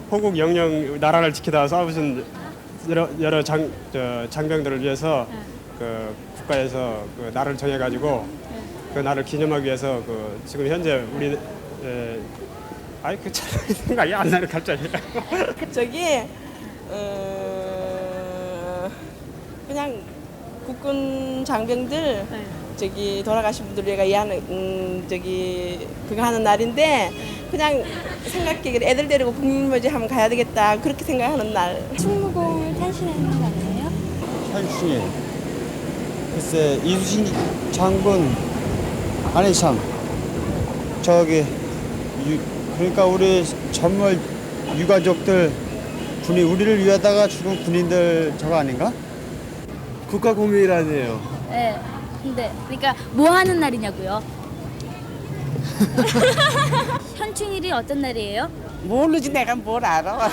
호국 영령 나라를 지키다 싸우신 여러 장병들을 위해서 국가에서 날을 정해가지고 그 날을 기념하기 위해서 지금 현재 우리 생각이 안 나네 갑자기. 그냥 국군 장병들 돌아가신 분들 위해 그거 하는 날인데 그냥 생각해 애들 데리고 국립묘지 한번 가야 되겠다 그렇게 생각하는 날. 충무공을 탄신하는 거 아니에요? 현충일. 글쎄 이순신 장군 아니 참 그러니까 우리 전몰 유가족들 우리를 위하다가 죽은 군인들 저거 아닌가? 국가공휴일 아니에요. 네. 근데 그러니까 뭐 하는 날이냐고요? 현충일이 어떤 날이에요? 모르지 내가 뭘 알아.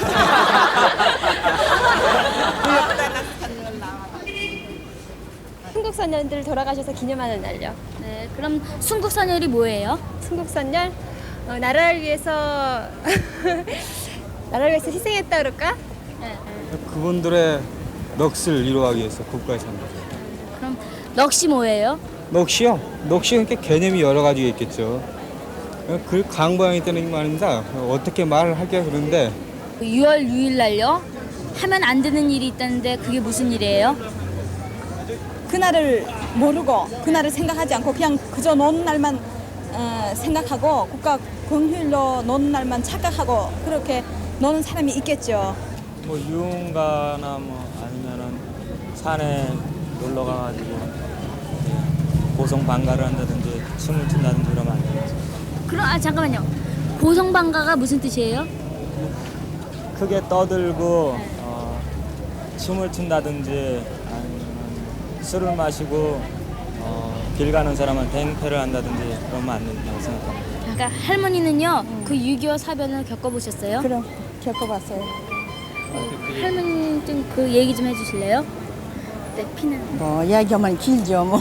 순국선열들 돌아가셔서 기념하는 날요. 네. 그럼 순국선열이 뭐예요? 순국선열 나라를 위해서 희생했다 그럴까? 네. 그분들의 넋을 이루기 위해서 국가에 산 거죠. 그럼 넋이 뭐예요? 넋이요? 넋이 그러니까 개념이 여러 가지가 있겠죠. 그 강보양이 때는 말입니다. 어떻게 말을 할게요 그런데 6월 6일 날요? 하면 안 되는 일이 있다는데 그게 무슨 일이에요? 그날을 모르고 그날을 생각하지 않고 그냥 그저 노는 날만 생각하고 국가 공휴일로 노는 날만 착각하고 그렇게 노는 사람이 있겠죠. 뭐 유흥가나 아니면은 산에 놀러 가가지고 고성방가를 한다든지 춤을 춘다든지 그러면 안 돼요. 그럼 잠깐만요. 고성방가가 무슨 뜻이에요? 크게 떠들고 춤을 춘다든지 아니면 술을 마시고 길 가는 사람한테 행패를 한다든지 그러면 안 된다고 생각합니다. 그러니까 할머니는요 그 6.25 사변을 겪어보셨어요? 그럼 겪어봤어요. 할머니 좀 그 얘기 좀 해주실래요? 네, 피는. 이야기하면 길죠 뭐.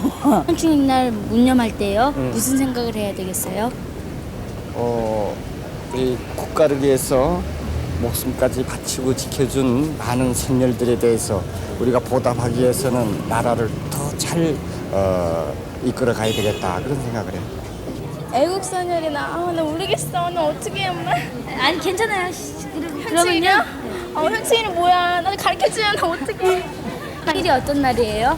현충일 날 묵념할 때요 무슨 생각을 해야 되겠어요? 이 국가를 위해서 목숨까지 바치고 지켜준 많은 선열들에 대해서 우리가 보답하기 위해서는 나라를 더 잘 이끌어 가야 되겠다 그런 생각을 해요. 애국선열이나 나 모르겠어. 나 어떻게 해 엄마? 아니 괜찮아요. 현충일이요? 현충일이 뭐야? 나 가르쳐주면 나 어떡해? 일이 어떤 날이에요?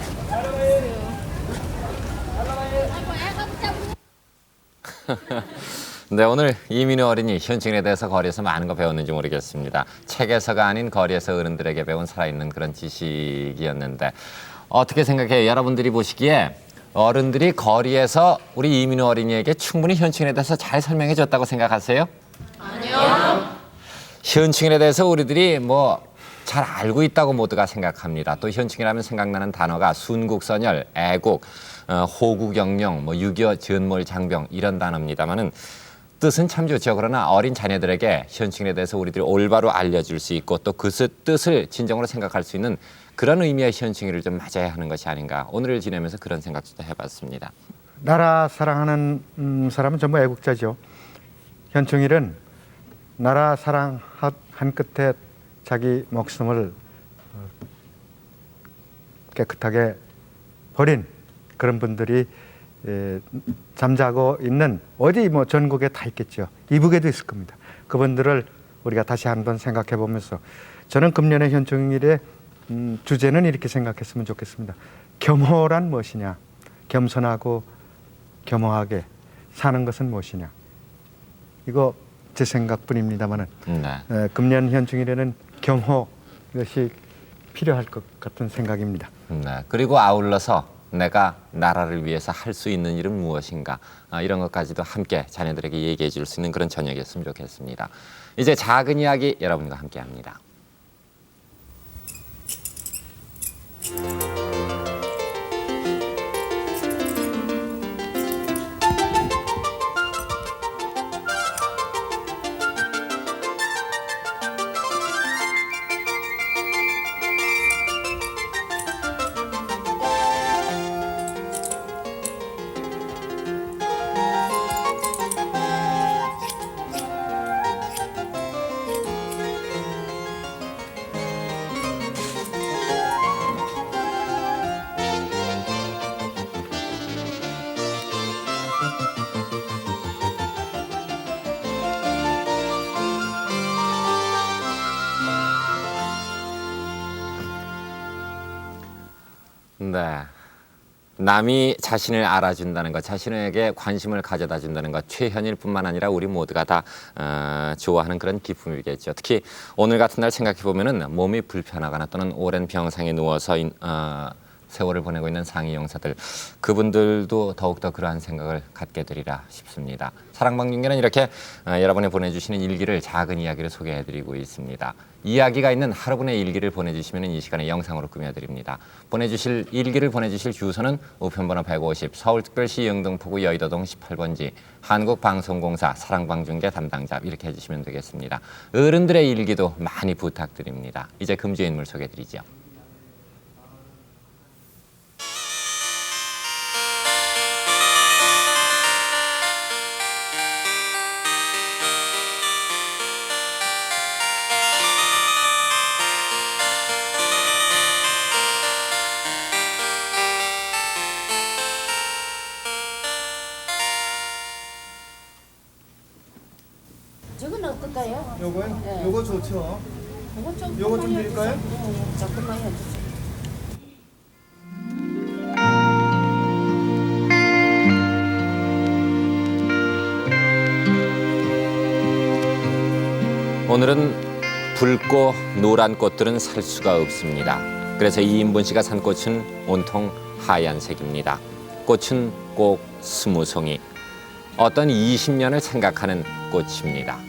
네, 오늘 이민우 어린이 현충일에 대해서 거리에서 많은 거 배웠는지 모르겠습니다. 책에서가 아닌 거리에서 어른들에게 배운 살아있는 그런 지식이었는데 어떻게 생각해요? 여러분들이 보시기에 어른들이 거리에서 우리 이민우 어린이에게 충분히 현충일에 대해서 잘 설명해 줬다고 생각하세요? 아니요. 현충일에 대해서 우리들이 잘 알고 있다고 모두가 생각합니다. 또 현충일하면 생각나는 단어가 순국선열, 애국, 호국영령, 6.25 전몰 장병 이런 단어입니다만은 뜻은 참 좋죠. 그러나 어린 자녀들에게 현충일에 대해서 우리들이 올바로 알려줄 수 있고 또 그 뜻을 진정으로 생각할 수 있는 그런 의미의 현충일을 좀 맞아야 하는 것이 아닌가. 오늘을 지내면서 그런 생각도 해봤습니다. 나라 사랑하는 사람은 전부 애국자죠. 현충일은 나라 사랑 한 끝에 자기 목숨을 깨끗하게 버린 그런 분들이 잠자고 있는 어디 전국에 다 있겠죠. 이북에도 있을 겁니다. 그분들을 우리가 다시 한번 생각해 보면서 저는 금년의 현충일의 주제는 이렇게 생각했으면 좋겠습니다. 겸허란 무엇이냐? 겸손하고 겸허하게 사는 것은 무엇이냐? 이거 제 생각뿐입니다만은 금년 현충일에는 겸허 이것이 필요할 것 같은 생각입니다. 그리고 아울러서 내가 나라를 위해서 할 수 있는 일은 무엇인가 이런 것까지도 함께 자녀들에게 얘기해 줄 수 있는 그런 저녁이었으면 좋겠습니다. 이제 작은 이야기 여러분과 함께합니다. 네. 남이 자신을 알아준다는 것, 자신에게 관심을 가져다 준다는 것, 최현일뿐만 아니라 우리 모두가 다 좋아하는 그런 기쁨이겠죠. 특히 오늘 같은 날 생각해 보면은 몸이 불편하거나 또는 오랜 병상에 누워서 세월을 보내고 있는 상위 용사들, 그분들도 더욱더 그러한 생각을 갖게 되리라 싶습니다. 사랑방중계는 이렇게 여러분이 보내주시는 일기를 작은 이야기를 소개해드리고 있습니다. 이야기가 있는 하루분의 일기를 보내주시면 이 시간에 영상으로 꾸며드립니다. 일기를 보내주실 주소는 우편번호 150 서울특별시 영등포구 여의도동 18번지 한국방송공사 사랑방중계 담당자 이렇게 해주시면 되겠습니다. 어른들의 일기도 많이 부탁드립니다. 이제 금주의 인물 소개해드리죠. 저건 어떨까요? 요거요? 네. 요거 좋죠. 요거 좀 드릴까요? 네, 조금만 해주세요. 오늘은 붉고 노란 꽃들은 살 수가 없습니다. 그래서 이인분 씨가 산 꽃은 온통 하얀색입니다. 꽃은 꼭 20송이. 어떤 20년을 생각하는 꽃입니다.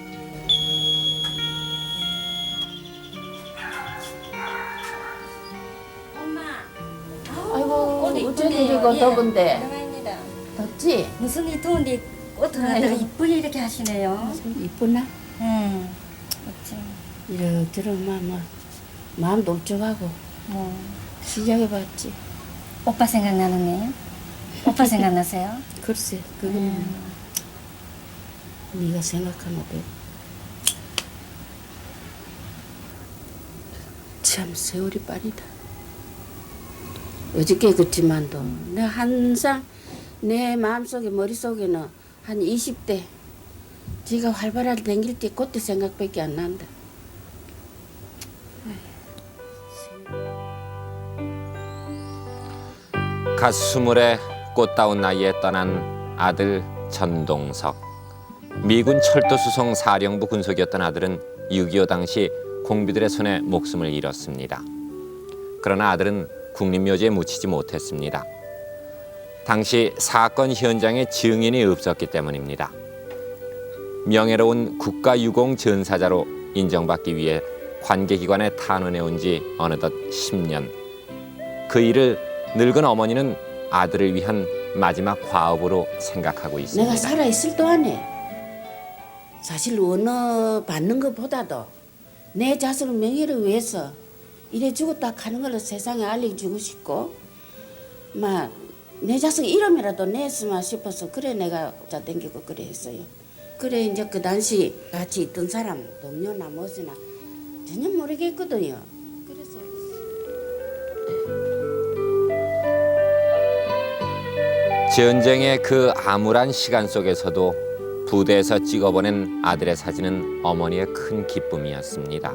아이고 어쩐 일이고 더운데 덥지? 무슨 이 더운데 꽃을 갖다가 이쁘게 이렇게 하시네요. 이쁘나? 응. 어째. 이런저런 마음도 울적하고 시작해봤지. 오빠 생각나는데요? 오빠 생각나세요? 글쎄 그거는 네가 생각하면 돼. 참 세월이 빠르다. 어저께 그렇지만도 내가 항상 내 마음속에 머릿속에는 한 20대 지가 활발하게 댕길 때 그때 생각밖에 안 난다. 갓 20에 꽃다운 나이에 떠난 아들 전동석. 미군 철도수송 사령부 군속이었던 아들은 6.25 당시 공비들의 손에 목숨을 잃었습니다. 그러나 아들은 국립묘지에 묻히지 못했습니다. 당시 사건 현장에 증인이 없었기 때문입니다. 명예로운 국가유공 전사자로 인정받기 위해 관계기관에 탄원해온 지 어느덧 10년. 그 일을 늙은 어머니는 아들을 위한 마지막 과업으로 생각하고 있습니다. 내가 살아있을 동안에 사실 어느 받는 것보다도 내 자식 명예를 위해서 이래 죽었다 하는 걸 세상에 알려주고 싶고 막 내 자식 이름이라도 냈으면 싶어서 그래 내가 자 댕기고 그래 했어요. 그래 이제 그 당시 같이 있던 사람 동료나 무엇이나 전혀 모르겠거든요. 그래서 전쟁의 그 암울한 시간 속에서도 부대에서 찍어보낸 아들의 사진은 어머니의 큰 기쁨이었습니다.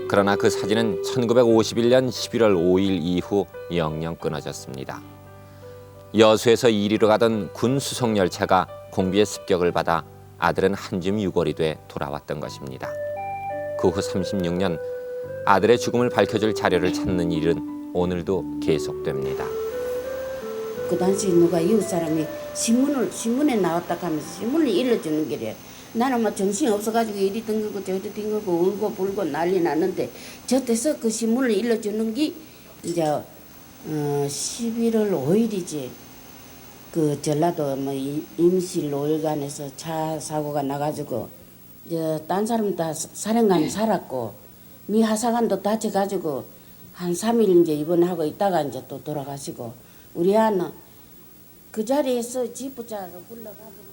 그러나 그 사진은 1951년 11월 5일 이후 영영 끊어졌습니다. 여수에서 이리로 가던 군 수송 열차가 공비의 습격을 받아 아들은 한줌 유골이 돼 돌아왔던 것입니다. 그 후 36년 아들의 죽음을 밝혀줄 자료를 찾는 일은 오늘도 계속됩니다. 그 당시 누가 이웃 사람이 신문에 나왔다 하면서 신문을 일러주는 게래. 나는 막 정신이 없어가지고 이리 등기고 저리 등기고 울고 불고 난리 났는데 저때서 그 신문을 일러주는 게 이제 11월 5일이지. 그 전라도 뭐 임실 노일간에서 차 사고가 나가지고 이제 딴 사람 다 사령관 살았고 미 하사관도 다쳐가지고 한 3일 이제 입원하고 있다가 이제 또 돌아가시고 우리 아는 그 자리에서 지부자로 불러가지고.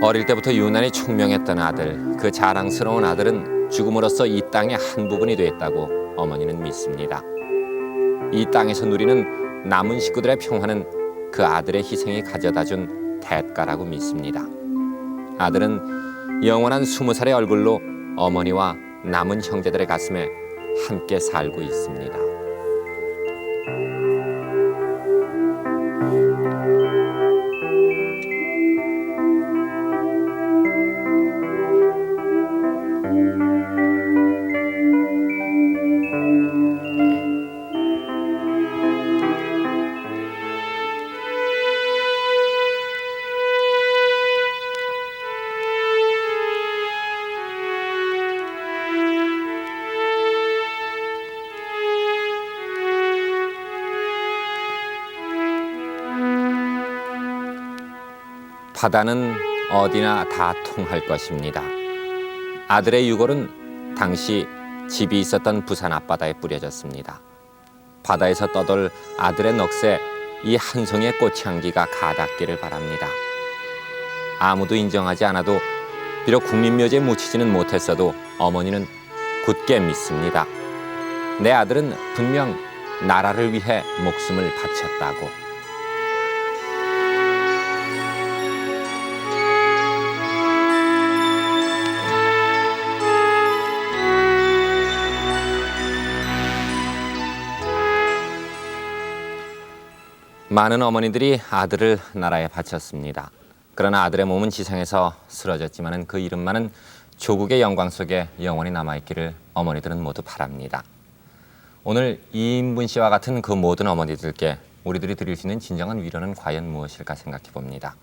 어릴 때부터 유난히 총명했던 아들, 그 자랑스러운 아들은 죽음으로써 이 땅의 한 부분이 됐다고 어머니는 믿습니다. 이 땅에서 누리는 남은 식구들의 평화는 그 아들의 희생이 가져다준 대가라고 믿습니다. 아들은 영원한 20살의 얼굴로 어머니와 남은 형제들의 가슴에 함께 살고 있습니다. 바다는 어디나 다 통할 것입니다. 아들의 유골은 당시 집이 있었던 부산 앞바다에 뿌려졌습니다. 바다에서 떠돌 아들의 넋에 이 한 송이의 꽃향기가 가닿기를 바랍니다. 아무도 인정하지 않아도 비록 국민묘지에 묻히지는 못했어도 어머니는 굳게 믿습니다. 내 아들은 분명 나라를 위해 목숨을 바쳤다고. 많은 어머니들이 아들을 나라에 바쳤습니다. 그러나 아들의 몸은 지상에서 쓰러졌지만 그 이름만은 조국의 영광 속에 영원히 남아있기를 어머니들은 모두 바랍니다. 오늘 이인분 씨와 같은 그 모든 어머니들께 우리들이 드릴 수 있는 진정한 위로는 과연 무엇일까 생각해 봅니다.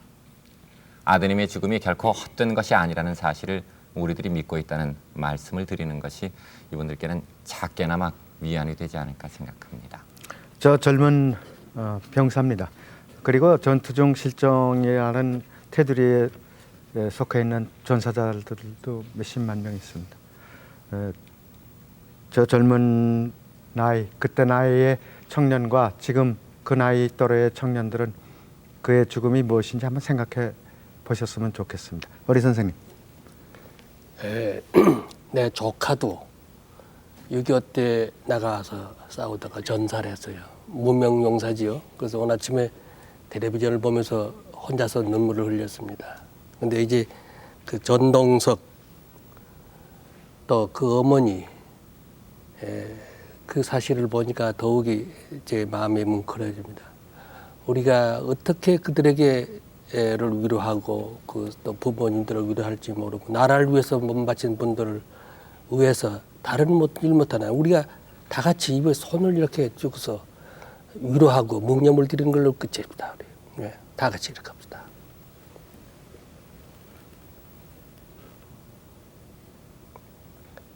아드님의 죽음이 결코 헛된 것이 아니라는 사실을 우리들이 믿고 있다는 말씀을 드리는 것이 이분들께는 작게나마 위안이 되지 않을까 생각합니다. 저 젊은 병사입니다. 그리고 전투 중 실종이라는 테두리에 속해 있는 전사자들도 몇십만 명 있습니다. 저 젊은 나이, 그때 나이의 청년과 지금 그 나이 또래의 청년들은 그의 죽음이 무엇인지 한번 생각해 보셨으면 좋겠습니다. 어리 선생님. 내 조카도 6.25 때 나가서 싸우다가 전사를 했어요. 무명용사지요. 그래서 오늘 아침에 텔레비전을 보면서 혼자서 눈물을 흘렸습니다. 근데 이제 그 전동석 또 그 어머니 그 사실을 보니까 더욱이 제 마음이 뭉클해집니다. 우리가 어떻게 그들에게를 위로하고 그 또 부모님들을 위로할지 모르고 나라를 위해서 몸 바친 분들을 위해서 다른 일 못하나 우리가 다 같이 입에 손을 이렇게 쥐고서 위로하고 묵념을 드리는 걸로 끝입니다. 우리. 네, 다 같이 이렇게 합시다.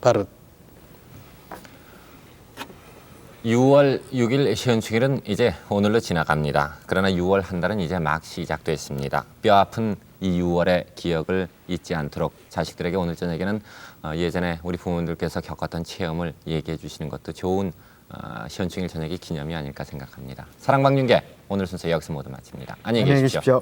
바로 6월 6일 현충일은 이제 오늘로 지나갑니다. 그러나 6월 한 달은 이제 막 시작됐습니다. 뼈아픈 이 6월의 기억을 잊지 않도록 자식들에게 오늘 저녁에는 예전에 우리 부모님들께서 겪었던 체험을 얘기해 주시는 것도 좋은 현충일 저녁의 기념이 아닐까 생각합니다. 사랑방윤계 오늘 순서 여기서 모두 마칩니다. 안녕히 계십시오.